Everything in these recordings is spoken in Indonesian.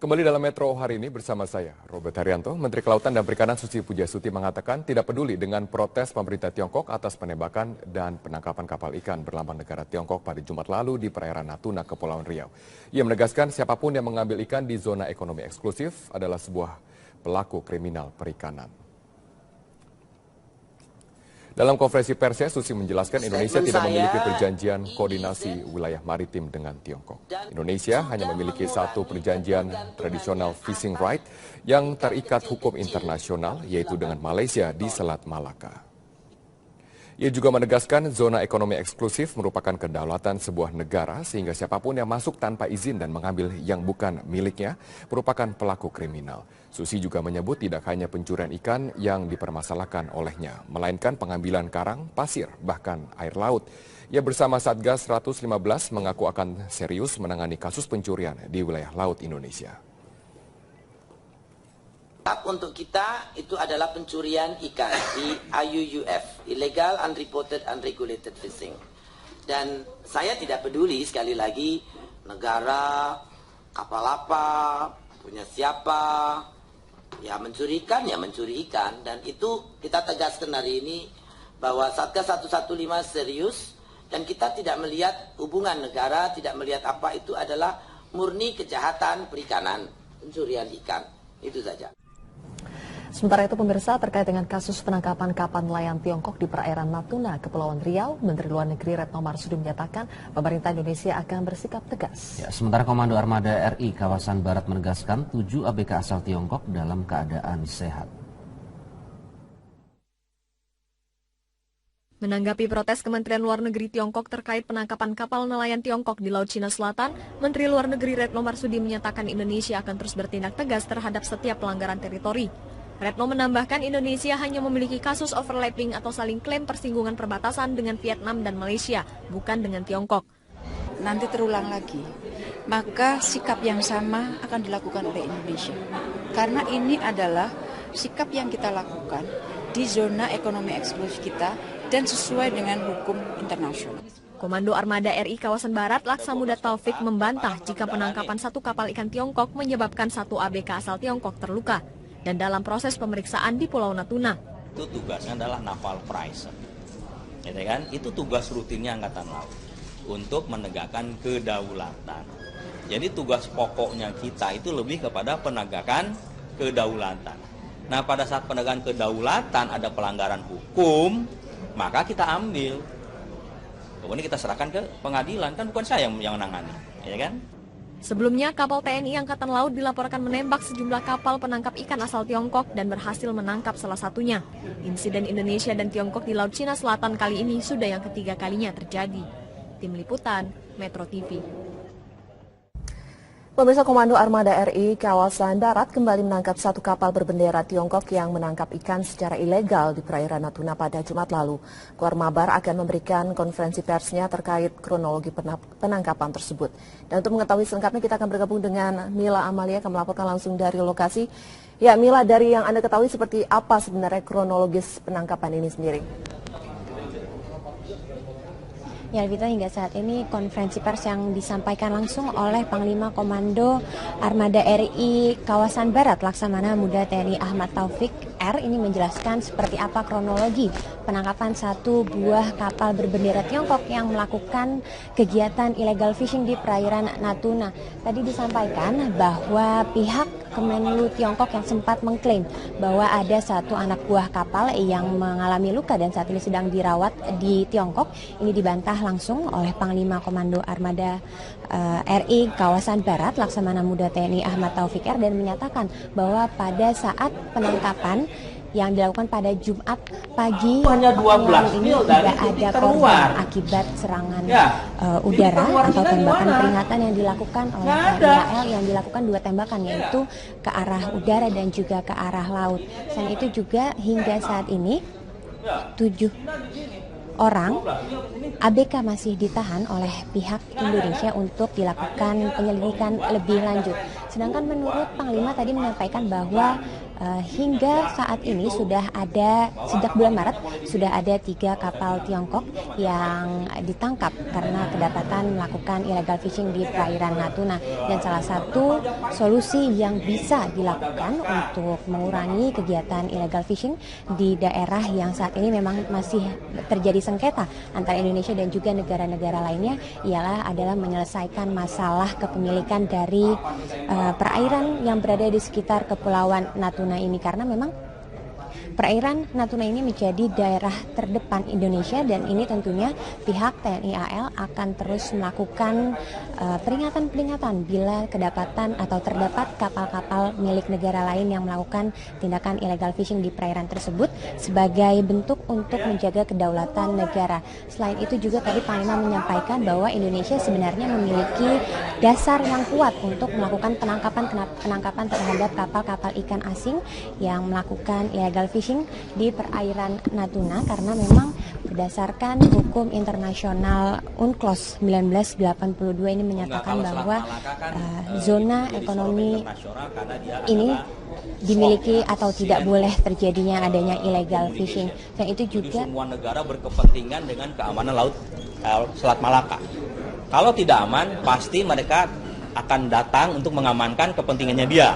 Kembali dalam Metro hari ini bersama saya, Robert Haryanto. Menteri Kelautan dan Perikanan Susi Pujiastuti mengatakan tidak peduli dengan protes pemerintah Tiongkok atas penembakan dan penangkapan kapal ikan berlambang negara Tiongkok pada Jumat lalu di perairan Natuna, Kepulauan Riau. Ia menegaskan siapapun yang mengambil ikan di zona ekonomi eksklusif adalah sebuah pelaku kriminal perikanan. Dalam konferensi persnya, Susi menjelaskan Indonesia tidak memiliki perjanjian koordinasi wilayah maritim dengan Tiongkok. Indonesia hanya memiliki satu perjanjian tradisional fishing right yang terikat hukum internasional, yaitu dengan Malaysia di Selat Malaka. Ia juga menegaskan zona ekonomi eksklusif merupakan kedaulatan sebuah negara sehingga siapapun yang masuk tanpa izin dan mengambil yang bukan miliknya merupakan pelaku kriminal. Susi juga menyebut tidak hanya pencurian ikan yang dipermasalahkan olehnya, melainkan pengambilan karang, pasir, bahkan air laut. Ia bersama Satgas 115 mengaku akan serius menangani kasus pencurian di wilayah laut Indonesia. Untuk kita itu adalah pencurian ikan di IUUF, Illegal Unreported Unregulated Fishing. Dan saya tidak peduli sekali lagi negara, kapal apa, punya siapa, ya mencuri ikan. Dan itu kita tegaskan hari ini bahwa Satgas 115 serius dan kita tidak melihat hubungan negara, tidak melihat apa itu adalah murni kejahatan perikanan, pencurian ikan. Itu saja. Sementara itu pemirsa, terkait dengan kasus penangkapan kapal nelayan Tiongkok di perairan Natuna, Kepulauan Riau, Menteri Luar Negeri Retno Marsudi menyatakan pemerintah Indonesia akan bersikap tegas. Ya, sementara Komando Armada RI Kawasan Barat menegaskan 7 ABK asal Tiongkok dalam keadaan sehat. Menanggapi protes Kementerian Luar Negeri Tiongkok terkait penangkapan kapal nelayan Tiongkok di Laut Cina Selatan, Menteri Luar Negeri Retno Marsudi menyatakan Indonesia akan terus bertindak tegas terhadap setiap pelanggaran teritori. Retno menambahkan Indonesia hanya memiliki kasus overlapping atau saling klaim persinggungan perbatasan dengan Vietnam dan Malaysia, bukan dengan Tiongkok. Nanti terulang lagi, maka sikap yang sama akan dilakukan oleh Indonesia. Karena ini adalah sikap yang kita lakukan di zona ekonomi eksklusif kita dan sesuai dengan hukum internasional. Komando Armada RI Kawasan Barat Laksamudha Taufik membantah jika penangkapan satu kapal ikan Tiongkok menyebabkan satu ABK asal Tiongkok terluka. Dan dalam proses pemeriksaan di Pulau Natuna. Itu tugasnya adalah naval pricer, gitu kan? Itu tugas rutinnya Angkatan Laut untuk menegakkan kedaulatan. Jadi tugas pokoknya kita itu lebih kepada penegakan kedaulatan. Nah, pada saat penegakan kedaulatan ada pelanggaran hukum, maka kita ambil. Kemudian kita serahkan ke pengadilan, kan bukan saya yang menangani, ya kan? Sebelumnya, kapal TNI Angkatan Laut dilaporkan menembak sejumlah kapal penangkap ikan asal Tiongkok dan berhasil menangkap salah satunya. Insiden Indonesia dan Tiongkok di Laut Cina Selatan kali ini sudah yang ketiga kalinya terjadi. Tim Liputan, Metro TV. Pemirsa, Komando Armada RI Kawasan Barat kembali menangkap satu kapal berbendera Tiongkok yang menangkap ikan secara ilegal di perairan Natuna pada Jumat lalu. Koarmabar akan memberikan konferensi persnya terkait kronologi penangkapan tersebut. Dan untuk mengetahui selengkapnya kita akan bergabung dengan Mila Amalia yang melaporkan langsung dari lokasi. Ya Mila, dari yang Anda ketahui seperti apa sebenarnya kronologis penangkapan ini sendiri? Ya, Vito, hingga saat ini konferensi pers yang disampaikan langsung oleh Panglima Komando Armada RI Kawasan Barat Laksamana Muda TNI Ahmad Taufik R ini menjelaskan seperti apa kronologi penangkapan satu buah kapal berbendera Tiongkok yang melakukan kegiatan illegal fishing di perairan Natuna. Tadi disampaikan bahwa pihak Kemenlu Tiongkok yang sempat mengklaim bahwa ada satu anak buah kapal yang mengalami luka dan saat ini sedang dirawat di Tiongkok. Ini dibantah langsung oleh Panglima Komando Armada RI Kawasan Barat Laksamana Muda TNI Ahmad Taufik R dan menyatakan bahwa pada saat penangkapan yang dilakukan pada Jumat pagi hanya 12 ini tidak ada korban akibat serangan udara atau tembakan peringatan yang dilakukan oleh Israel, yang dilakukan 2 tembakan yaitu ke arah udara dan juga ke arah laut. Selain itu juga hingga saat ini 7 orang ABK masih ditahan oleh pihak Indonesia untuk dilakukan penyelidikan lebih lanjut. Sedangkan menurut Panglima tadi menyampaikan bahwa hingga saat ini sejak bulan Maret sudah ada 3 kapal Tiongkok yang ditangkap karena kedapatan melakukan illegal fishing di perairan Natuna. Dan salah satu solusi yang bisa dilakukan untuk mengurangi kegiatan illegal fishing di daerah yang saat ini memang masih terjadi sengketa antara Indonesia dan juga negara-negara lainnya adalah menyelesaikan masalah kepemilikan dari perairan yang berada di sekitar Kepulauan Natuna ini, karena memang perairan Natuna ini menjadi daerah terdepan Indonesia dan ini tentunya pihak TNI AL akan terus melakukan peringatan-peringatan bila kedapatan atau terdapat kapal-kapal milik negara lain yang melakukan tindakan illegal fishing di perairan tersebut sebagai bentuk untuk menjaga kedaulatan negara. Selain itu juga tadi Panglima menyampaikan bahwa Indonesia sebenarnya memiliki dasar yang kuat untuk melakukan penangkapan terhadap kapal-kapal ikan asing yang melakukan illegal fishing di perairan Natuna, karena memang berdasarkan hukum internasional UNCLOS 1982 ini menyatakan bahwa zona ekonomi ini dimiliki atau tidak boleh terjadinya adanya illegal fishing. Dan itu juga semua negara berkepentingan dengan keamanan laut Selat Malaka. Kalau tidak aman, pasti mereka akan datang untuk mengamankan kepentingannya dia.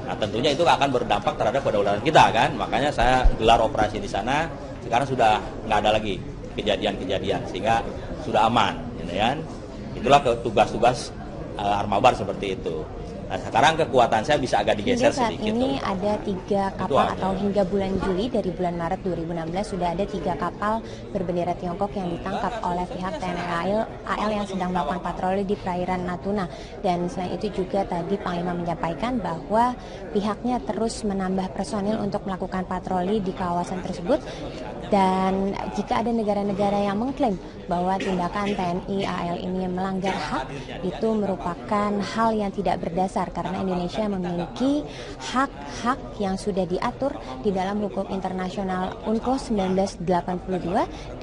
Nah, tentunya itu akan berdampak terhadap kedaulatan kita kan. Makanya saya gelar operasi di sana. Sekarang sudah nggak ada lagi kejadian-kejadian sehingga sudah aman, gitu kan. Itulah tugas-tugas Armabar seperti itu. Nah, sekarang kekuatan saya bisa agak digeser sedikit. Hingga saat ini ada 3 kapal atau hingga bulan Juli dari bulan Maret 2016 sudah ada 3 kapal berbendera Tiongkok yang ditangkap oleh pihak TNI AL yang sedang melakukan patroli di perairan Natuna. Dan selain itu juga tadi Panglima menyampaikan bahwa pihaknya terus menambah personil untuk melakukan patroli di kawasan tersebut. Dan jika ada negara-negara yang mengklaim bahwa tindakan TNI AL ini melanggar hak, itu merupakan hal yang tidak berdasar karena Indonesia memiliki hak-hak yang sudah diatur di dalam hukum internasional UNCLOS 1982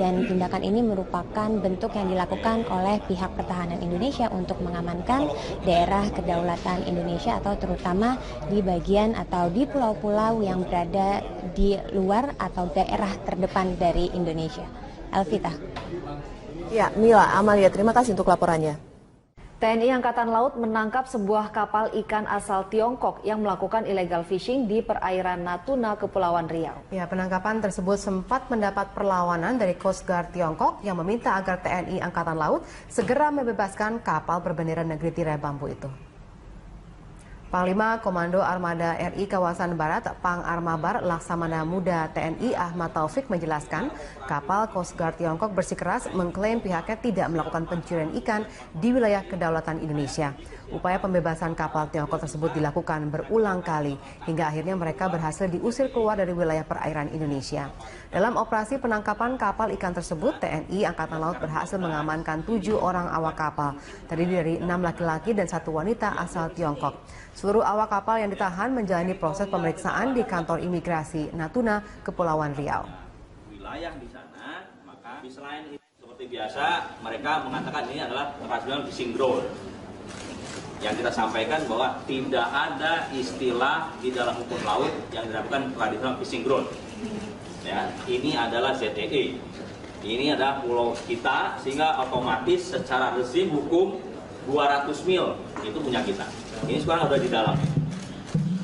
dan tindakan ini merupakan bentuk yang dilakukan oleh pihak pertahanan Indonesia untuk mengamankan daerah kedaulatan Indonesia atau terutama di bagian atau di pulau-pulau yang berada di luar atau daerah terdepan dari Indonesia. Elvita. Ya, Mila, Amalia, terima kasih untuk laporannya. TNI Angkatan Laut menangkap sebuah kapal ikan asal Tiongkok yang melakukan illegal fishing di perairan Natuna, Kepulauan Riau. Ya, penangkapan tersebut sempat mendapat perlawanan dari Coast Guard Tiongkok yang meminta agar TNI Angkatan Laut segera membebaskan kapal berbendera negeri tirai bambu itu. Panglima Komando Armada RI Kawasan Barat Pang Armabar Laksamana Muda TNI Ahmad Taufik menjelaskan kapal Coast Guard Tiongkok bersikeras mengklaim pihaknya tidak melakukan pencurian ikan di wilayah kedaulatan Indonesia. Upaya pembebasan kapal Tiongkok tersebut dilakukan berulang kali hingga akhirnya mereka berhasil diusir keluar dari wilayah perairan Indonesia. Dalam operasi penangkapan kapal ikan tersebut, TNI Angkatan Laut berhasil mengamankan 7 orang awak kapal, terdiri dari 6 laki-laki dan 1 wanita asal Tiongkok. Seluruh awak kapal yang ditahan menjalani proses pemeriksaan di kantor imigrasi Natuna, Kepulauan Riau. Wilayah di sana, maka selain itu seperti biasa mereka mengatakan ini adalah traditional fishing ground. Yang kita sampaikan bahwa tidak ada istilah di dalam hukum laut yang dinamakan traditional fishing ground. Ya, ini adalah ZTE. Ini adalah pulau kita sehingga otomatis secara rezim hukum 200 mil itu punya kita. Ini sekarang sudah di dalam.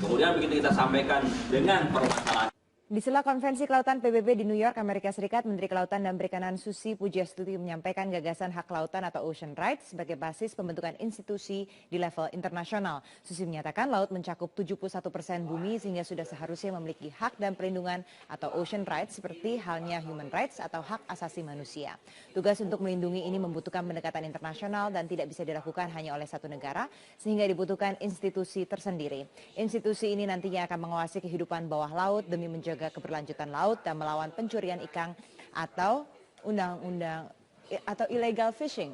Kemudian begitu kita sampaikan dengan permasalahan. Di sela konferensi kelautan PBB di New York, Amerika Serikat, Menteri Kelautan dan Perikanan Susi Pujiastuti menyampaikan gagasan hak lautan atau ocean rights sebagai basis pembentukan institusi di level internasional. Susi menyatakan laut mencakup 71% bumi sehingga sudah seharusnya memiliki hak dan perlindungan atau ocean rights seperti halnya human rights atau hak asasi manusia. Tugas untuk melindungi ini membutuhkan pendekatan internasional dan tidak bisa dilakukan hanya oleh satu negara sehingga dibutuhkan institusi tersendiri. Institusi ini nantinya akan mengawasi kehidupan bawah laut demi menjaga keberlanjutan laut dan melawan pencurian ikan atau undang-undang atau illegal fishing.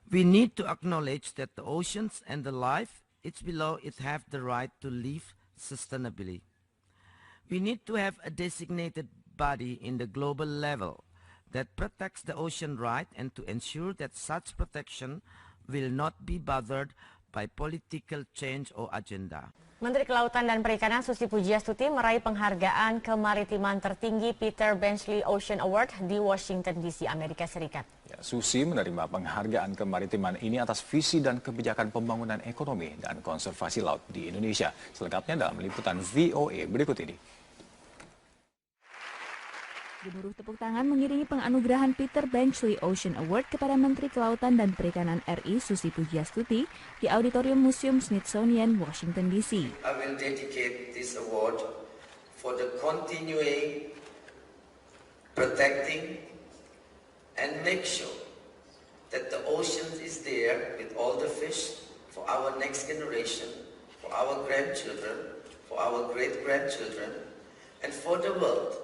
We need to acknowledge that the oceans and the life it's below it have the right to live sustainably. We need to have a designated body in the global level that protects the ocean right and to ensure that such protection will not be bothered by political change or agenda. Menteri Kelautan dan Perikanan Susi Pujiastuti meraih penghargaan kemaritiman tertinggi Peter Benchley Ocean Award di Washington DC, Amerika Serikat. Ya, Susi menerima penghargaan kemaritiman ini atas visi dan kebijakan pembangunan ekonomi dan konservasi laut di Indonesia. Selengkapnya dalam liputan VOA berikut ini. Gemuruh tepuk tangan mengiringi penganugerahan Peter Benchley Ocean Award kepada Menteri Kelautan dan Perikanan RI Susi Pujiastuti di Auditorium Museum Smithsonian, Washington DC. I will dedicate this award for the continuing protecting and make sure that the ocean is there with all the fish for our next generation, for our grandchildren, for our great-grandchildren, and for the world.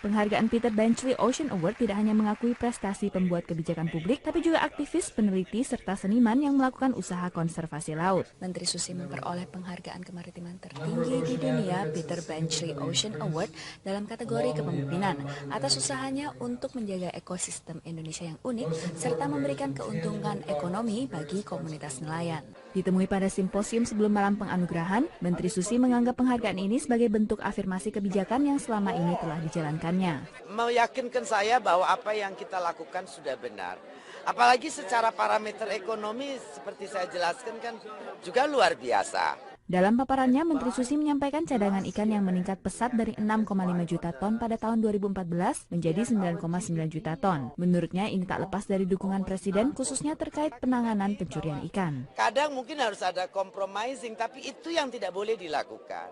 Penghargaan Peter Benchley Ocean Award tidak hanya mengakui prestasi pembuat kebijakan publik, tapi juga aktivis, peneliti, serta seniman yang melakukan usaha konservasi laut. Menteri Susi memperoleh penghargaan kemaritiman tertinggi di dunia Peter Benchley Ocean Award dalam kategori kepemimpinan atas usahanya untuk menjaga ekosistem Indonesia yang unik serta memberikan keuntungan ekonomi bagi komunitas nelayan. Ditemui pada simposium sebelum malam penganugerahan, Menteri Susi menganggap penghargaan ini sebagai bentuk afirmasi kebijakan yang selama ini telah dijalankannya. Meyakinkan saya bahwa apa yang kita lakukan sudah benar. Apalagi secara parameter ekonomi seperti saya jelaskan kan juga luar biasa. Dalam paparannya, Menteri Susi menyampaikan cadangan ikan yang meningkat pesat dari 6,5 juta ton pada tahun 2014 menjadi 9,9 juta ton. Menurutnya ini tak lepas dari dukungan Presiden khususnya terkait penanganan pencurian ikan. Kadang mungkin harus ada compromising, tapi itu yang tidak boleh dilakukan.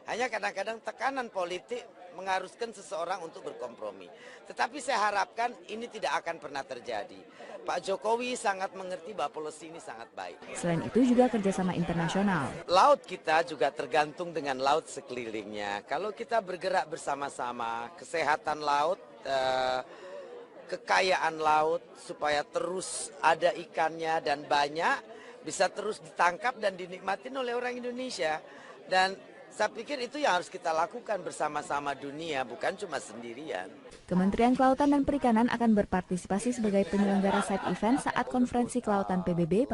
Hanya kadang-kadang tekanan politik mengharuskan seseorang untuk berkompromi. Tetapi saya harapkan ini tidak akan pernah terjadi. Pak Jokowi sangat mengerti bahwa polisi ini sangat baik. Selain itu juga kerjasama internasional. Laut kita juga tergantung dengan laut sekelilingnya. Kalau kita bergerak bersama-sama, kesehatan laut, kekayaan laut, supaya terus ada ikannya dan banyak, bisa terus ditangkap dan dinikmatin oleh orang Indonesia. Dan saya pikir itu yang harus kita lakukan bersama-sama dunia, bukan cuma sendirian. Kementerian Kelautan dan Perikanan akan berpartisipasi sebagai penyelenggara side event saat konferensi kelautan PBB